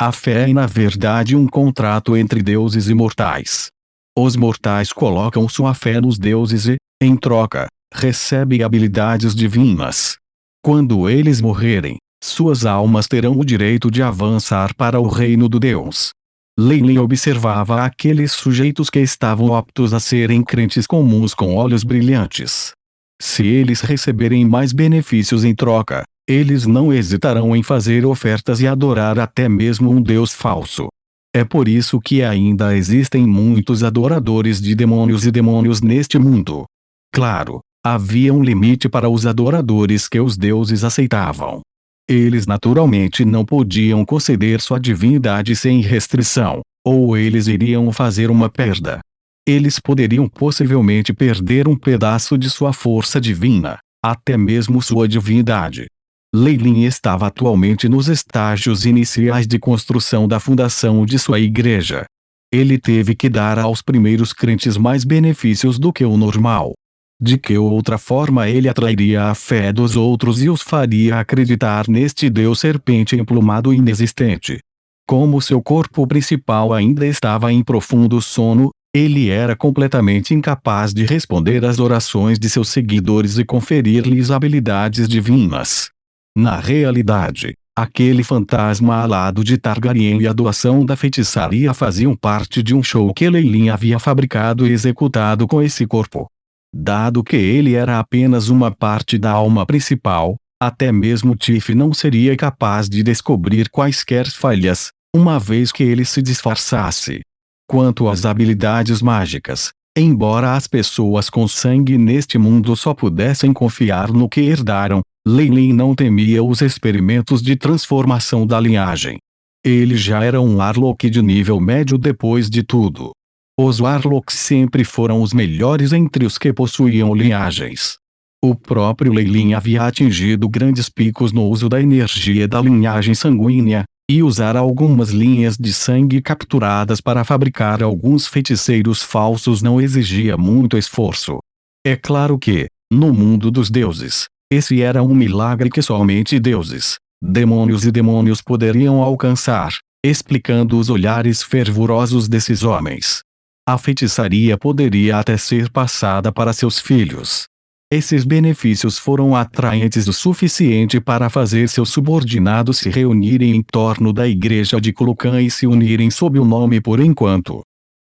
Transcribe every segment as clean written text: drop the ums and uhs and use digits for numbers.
A fé é na verdade um contrato entre deuses e mortais. Os mortais colocam sua fé nos deuses e, em troca, recebem habilidades divinas. Quando eles morrerem, suas almas terão o direito de avançar para o reino do Deus. Leilin observava aqueles sujeitos que estavam aptos a serem crentes comuns com olhos brilhantes. Se eles receberem mais benefícios em troca, eles não hesitarão em fazer ofertas e adorar até mesmo um Deus falso. É por isso que ainda existem muitos adoradores de demônios e demônios neste mundo. Claro, havia um limite para os adoradores que os deuses aceitavam. Eles naturalmente não podiam conceder sua divindade sem restrição, ou eles iriam fazer uma perda. Eles poderiam possivelmente perder um pedaço de sua força divina, até mesmo sua divindade. Leilin estava atualmente nos estágios iniciais de construção da fundação de sua igreja. Ele teve que dar aos primeiros crentes mais benefícios do que o normal. De que outra forma ele atrairia a fé dos outros e os faria acreditar neste Deus serpente emplumado inexistente? Como seu corpo principal ainda estava em profundo sono, ele era completamente incapaz de responder às orações de seus seguidores e conferir-lhes habilidades divinas. Na realidade, aquele fantasma alado de Targaryen e a doação da feitiçaria faziam parte de um show que Leilin havia fabricado e executado com esse corpo. Dado que ele era apenas uma parte da alma principal, até mesmo Tiff não seria capaz de descobrir quaisquer falhas, uma vez que ele se disfarçasse. Quanto às habilidades mágicas, embora as pessoas com sangue neste mundo só pudessem confiar no que herdaram, Leilin não temia os experimentos de transformação da linhagem. Ele já era um Warlock de nível médio depois de tudo. Os Warlocks sempre foram os melhores entre os que possuíam linhagens. O próprio Leilin havia atingido grandes picos no uso da energia da linhagem sanguínea, e usar algumas linhas de sangue capturadas para fabricar alguns feiticeiros falsos não exigia muito esforço. É claro que, no mundo dos deuses, esse era um milagre que somente deuses, demônios e demônios poderiam alcançar, explicando os olhares fervorosos desses homens. A feitiçaria poderia até ser passada para seus filhos. Esses benefícios foram atraentes o suficiente para fazer seus subordinados se reunirem em torno da igreja de Colocan e se unirem sob o nome por enquanto.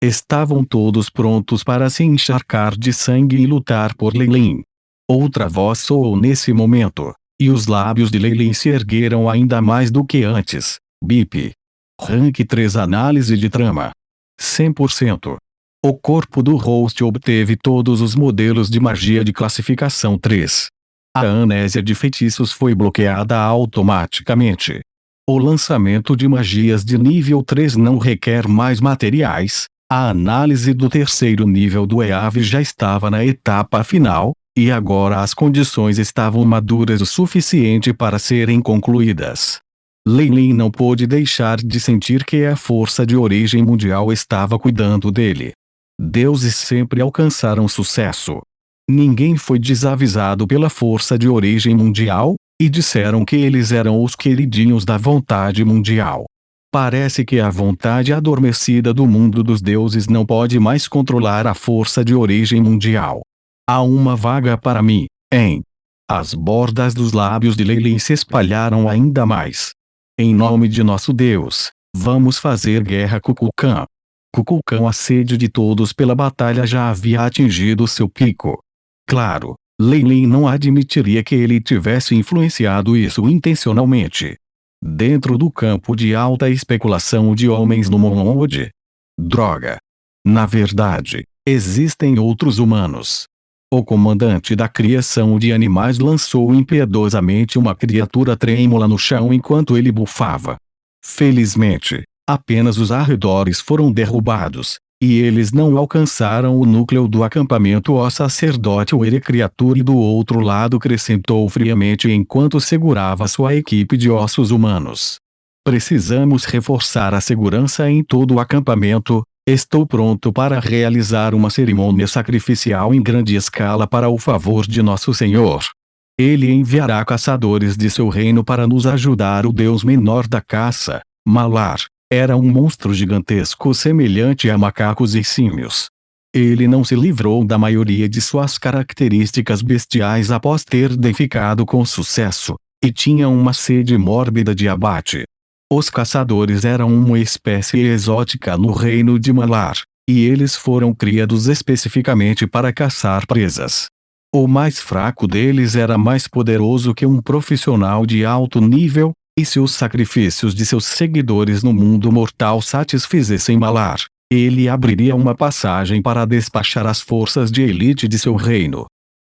Estavam todos prontos para se encharcar de sangue e lutar por Leilin. Outra voz soou nesse momento, e os lábios de Leilin se ergueram ainda mais do que antes. BIP. Rank 3 Análise de trama. 100%. O corpo do host obteve todos os modelos de magia de classificação 3. A amnésia de feitiços foi bloqueada automaticamente. O lançamento de magias de nível 3 não requer mais materiais. A análise do terceiro nível do EAV já estava na etapa final, e agora as condições estavam maduras o suficiente para serem concluídas. Leilin não pôde deixar de sentir que a força de origem mundial estava cuidando dele. Deuses sempre alcançaram sucesso. Ninguém foi desavisado pela força de origem mundial, e disseram que eles eram os queridinhos da vontade mundial. Parece que a vontade adormecida do mundo dos deuses não pode mais controlar a força de origem mundial. Há uma vaga para mim, hein? As bordas dos lábios de Leilin se espalharam ainda mais. Em nome de nosso Deus, vamos fazer guerra Kukulkan. Kukulkan, a sede de todos pela batalha já havia atingido seu pico. Claro, Leilin não admitiria que ele tivesse influenciado isso intencionalmente. Dentro do campo de alta especulação de homens no Monod. Droga! Na verdade, existem outros humanos. O comandante da criação de animais lançou impiedosamente uma criatura trêmula no chão enquanto ele bufava. Felizmente, apenas os arredores foram derrubados, e eles não alcançaram o núcleo do acampamento. O sacerdote Were criatura do outro lado acrescentou friamente enquanto segurava sua equipe de ossos humanos. Precisamos reforçar a segurança em todo o acampamento. Estou pronto para realizar uma cerimônia sacrificial em grande escala para o favor de nosso Senhor. Ele enviará caçadores de seu reino para nos ajudar. O deus menor da caça, Malar era um monstro gigantesco semelhante a macacos e símios. Ele não se livrou da maioria de suas características bestiais após ter defecado com sucesso, e tinha uma sede mórbida de abate. Os caçadores eram uma espécie exótica no reino de Malar, e eles foram criados especificamente para caçar presas. O mais fraco deles era mais poderoso que um profissional de alto nível, e se os sacrifícios de seus seguidores no mundo mortal satisfizessem Malar, ele abriria uma passagem para despachar as forças de elite de seu reino.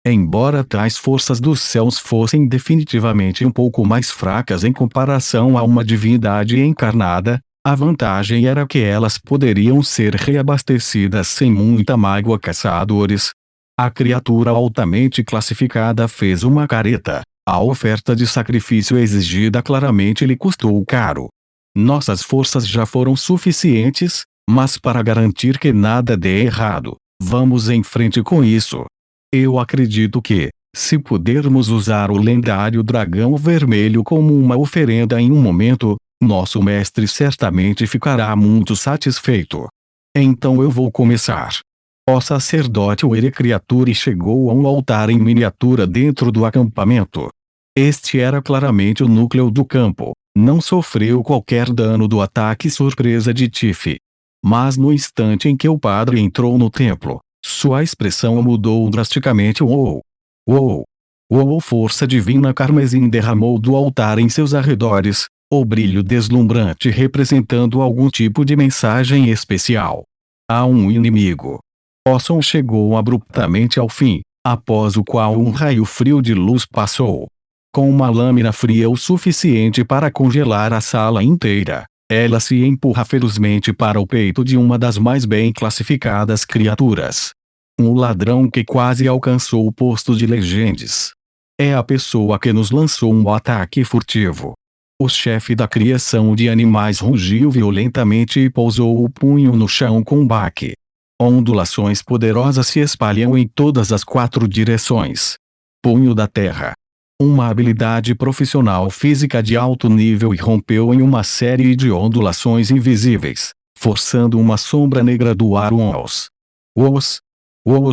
Embora tais forças dos céus fossem definitivamente um pouco mais fracas em comparação a uma divindade encarnada, a vantagem era que elas poderiam ser reabastecidas sem muita mágoa. Caçadores. A criatura altamente classificada fez uma careta. A oferta de sacrifício exigida claramente lhe custou caro. Nossas forças já foram suficientes, mas para garantir que nada dê errado, vamos em frente com isso. Eu acredito que, se pudermos usar o lendário dragão vermelho como uma oferenda em um momento, nosso mestre certamente ficará muito satisfeito. Então eu vou começar. O sacerdote Were-criatura chegou a um altar em miniatura dentro do acampamento. Este era claramente o núcleo do campo. Não sofreu qualquer dano do ataque surpresa de Tiff. Mas no instante em que o padre entrou no templo, sua expressão mudou drasticamente. Uou! Uou! Uou! Força divina carmesim derramou do altar em seus arredores, o brilho deslumbrante representando algum tipo de mensagem especial. Há um inimigo. O som chegou abruptamente ao fim, após o qual um raio frio de luz passou. Com uma lâmina fria o suficiente para congelar a sala inteira, ela se empurra ferozmente para o peito de uma das mais bem classificadas criaturas. Um ladrão que quase alcançou o posto de legendes. É a pessoa que nos lançou um ataque furtivo. O chefe da criação de animais rugiu violentamente e pousou o punho no chão com um baque. Ondulações poderosas se espalham em todas as 4 direções. Punho da terra. Uma habilidade profissional física de alto nível irrompeu em uma série de ondulações invisíveis, forçando uma sombra negra do ar.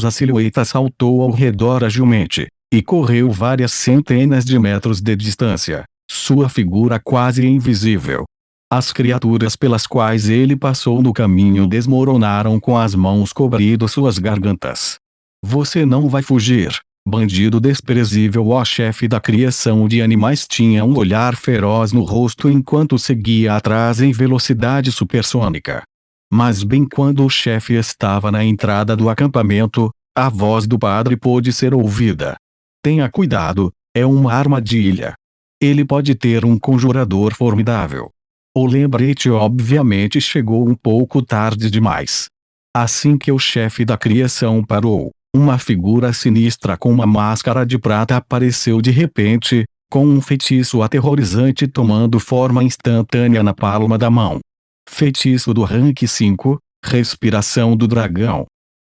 A silhueta saltou ao redor agilmente, e correu várias centenas de metros de distância, sua figura quase invisível. As criaturas pelas quais ele passou no caminho desmoronaram com as mãos cobrindo suas gargantas. Você não vai fugir, bandido desprezível. O chefe da criação de animais tinha um olhar feroz no rosto enquanto seguia atrás em velocidade supersônica. Mas bem quando o chefe estava na entrada do acampamento, a voz do padre pôde ser ouvida. Tenha cuidado, é uma armadilha. Ele pode ter um conjurador formidável. O lembrete obviamente chegou um pouco tarde demais. Assim que o chefe da criação parou, uma figura sinistra com uma máscara de prata apareceu de repente, com um feitiço aterrorizante tomando forma instantânea na palma da mão. Feitiço do rank 5, Respiração do Dragão.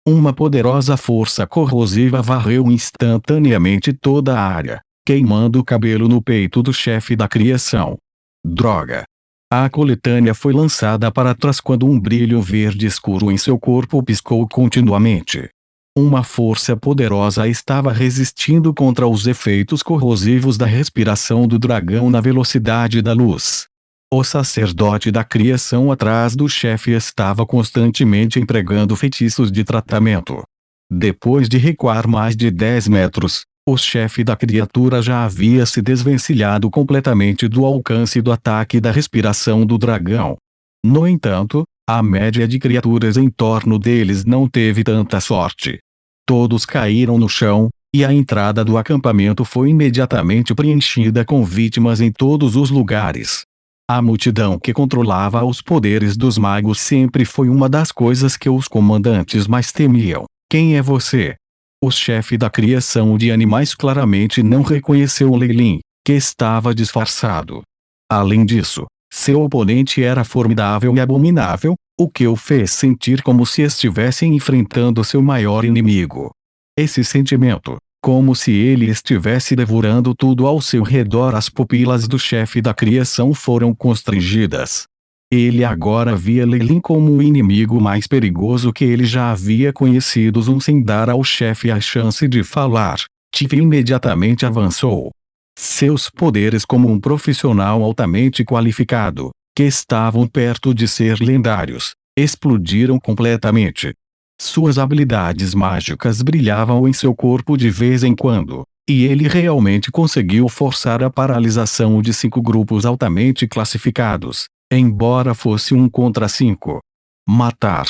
Uma poderosa força corrosiva varreu instantaneamente toda a área, queimando o cabelo no peito do chefe da criação. Droga! A coletânea foi lançada para trás quando um brilho verde escuro em seu corpo piscou continuamente. Uma força poderosa estava resistindo contra os efeitos corrosivos da respiração do dragão na velocidade da luz. O sacerdote da criação atrás do chefe estava constantemente empregando feitiços de tratamento. Depois de recuar mais de 10 metros, o chefe da criatura já havia se desvencilhado completamente do alcance do ataque da respiração do dragão. No entanto, a média de criaturas em torno deles não teve tanta sorte. Todos caíram no chão, e a entrada do acampamento foi imediatamente preenchida com vítimas em todos os lugares. A multidão que controlava os poderes dos magos sempre foi uma das coisas que os comandantes mais temiam. Quem é você? O chefe da criação de animais claramente não reconheceu Leilin, que estava disfarçado. Além disso, seu oponente era formidável e abominável, o que o fez sentir como se estivesse enfrentando seu maior inimigo. Esse sentimento, como se ele estivesse devorando tudo ao seu redor. As pupilas do chefe da criação foram constrangidas. Ele agora via Leilin como o inimigo mais perigoso que ele já havia conhecido. Sem dar ao chefe a chance de falar, Tiff imediatamente avançou. Seus poderes como um profissional altamente qualificado, que estavam perto de ser lendários, explodiram completamente. Suas habilidades mágicas brilhavam em seu corpo de vez em quando, e ele realmente conseguiu forçar a paralisação de 5 grupos altamente classificados, embora fosse 1 contra 5. Matar.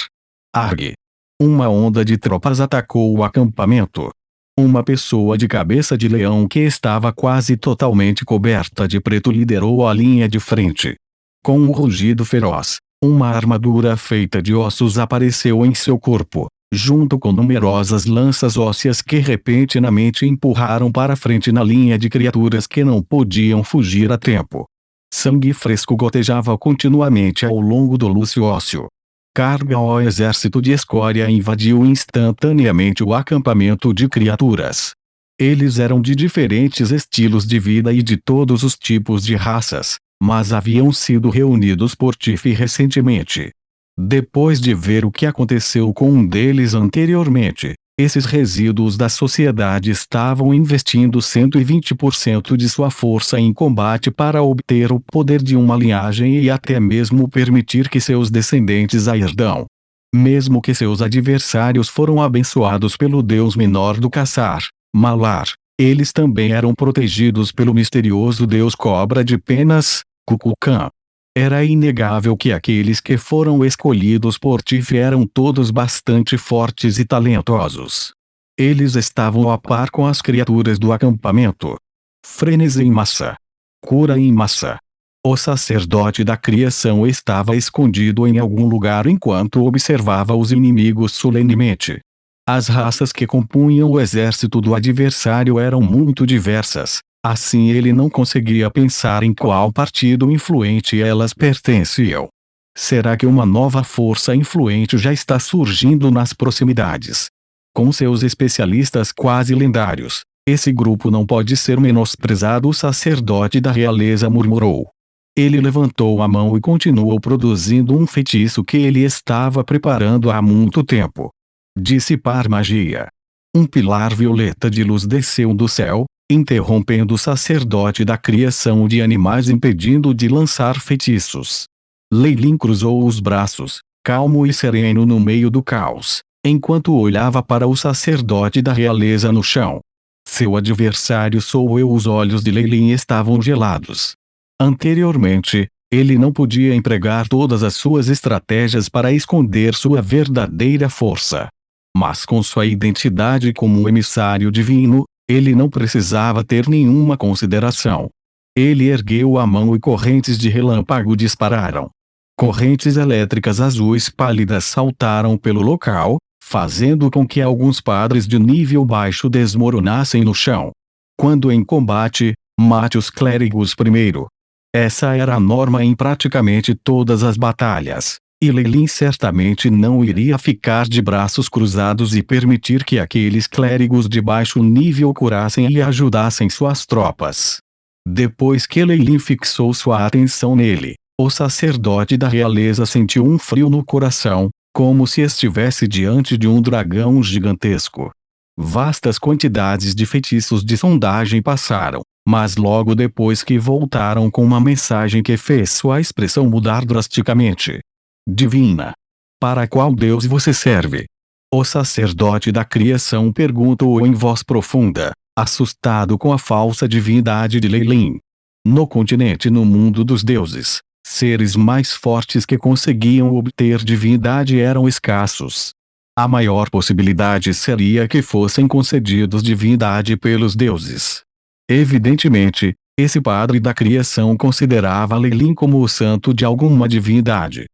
Arg. Uma onda de tropas atacou o acampamento. Uma pessoa de cabeça de leão que estava quase totalmente coberta de preto liderou a linha de frente. Com um rugido feroz, uma armadura feita de ossos apareceu em seu corpo, junto com numerosas lanças ósseas que repentinamente empurraram para frente na linha de criaturas que não podiam fugir a tempo. Sangue fresco gotejava continuamente ao longo do lúcio ósseo. Carga. O exército de escória invadiu instantaneamente o acampamento de criaturas. Eles eram de diferentes estilos de vida e de todos os tipos de raças, mas haviam sido reunidos por Tiff recentemente. Depois de ver o que aconteceu com um deles anteriormente, esses resíduos da sociedade estavam investindo 120% de sua força em combate para obter o poder de uma linhagem e até mesmo permitir que seus descendentes a herdam. Mesmo que seus adversários foram abençoados pelo deus menor do caçar, Malar, eles também eram protegidos pelo misterioso deus cobra de penas, Kukulkan. Era inegável que aqueles que foram escolhidos por Tiff eram todos bastante fortes e talentosos. Eles estavam a par com as criaturas do acampamento. Frenesi em massa. Cura em massa. O sacerdote da criação estava escondido em algum lugar enquanto observava os inimigos solenemente. As raças que compunham o exército do adversário eram muito diversas. Assim ele não conseguia pensar em qual partido influente elas pertenciam. Será que uma nova força influente já está surgindo nas proximidades? Com seus especialistas quase lendários, esse grupo não pode ser menosprezado. O sacerdote da realeza murmurou. Ele levantou a mão e continuou produzindo um feitiço que ele estava preparando há muito tempo. Dissipar magia. Um pilar violeta de luz desceu do céu, interrompendo o sacerdote da criação de animais, impedindo de lançar feitiços. Leilin cruzou os braços, calmo e sereno no meio do caos, enquanto olhava para o sacerdote da realeza no chão. Seu adversário sou eu. Os olhos de Leilin estavam gelados. Anteriormente, ele não podia empregar todas as suas estratégias para esconder sua verdadeira força. Mas com sua identidade como emissário divino, ele não precisava ter nenhuma consideração. Ele ergueu a mão e correntes de relâmpago dispararam. Correntes elétricas azuis pálidas saltaram pelo local, fazendo com que alguns padres de nível baixo desmoronassem no chão. Quando em combate, mate os clérigos primeiro. Essa era a norma em praticamente todas as batalhas. E Leilin certamente não iria ficar de braços cruzados e permitir que aqueles clérigos de baixo nível curassem e ajudassem suas tropas. Depois que Leilin fixou sua atenção nele, o sacerdote da realeza sentiu um frio no coração, como se estivesse diante de um dragão gigantesco. Vastas quantidades de feitiços de sondagem passaram, mas logo depois que voltaram com uma mensagem que fez sua expressão mudar drasticamente. Divina. Para qual Deus você serve? O sacerdote da criação perguntou em voz profunda, assustado com a falsa divindade de Leilin. No continente, no mundo dos deuses, seres mais fortes que conseguiam obter divindade eram escassos. A maior possibilidade seria que fossem concedidos divindade pelos deuses. Evidentemente, esse padre da criação considerava Leilin como o santo de alguma divindade.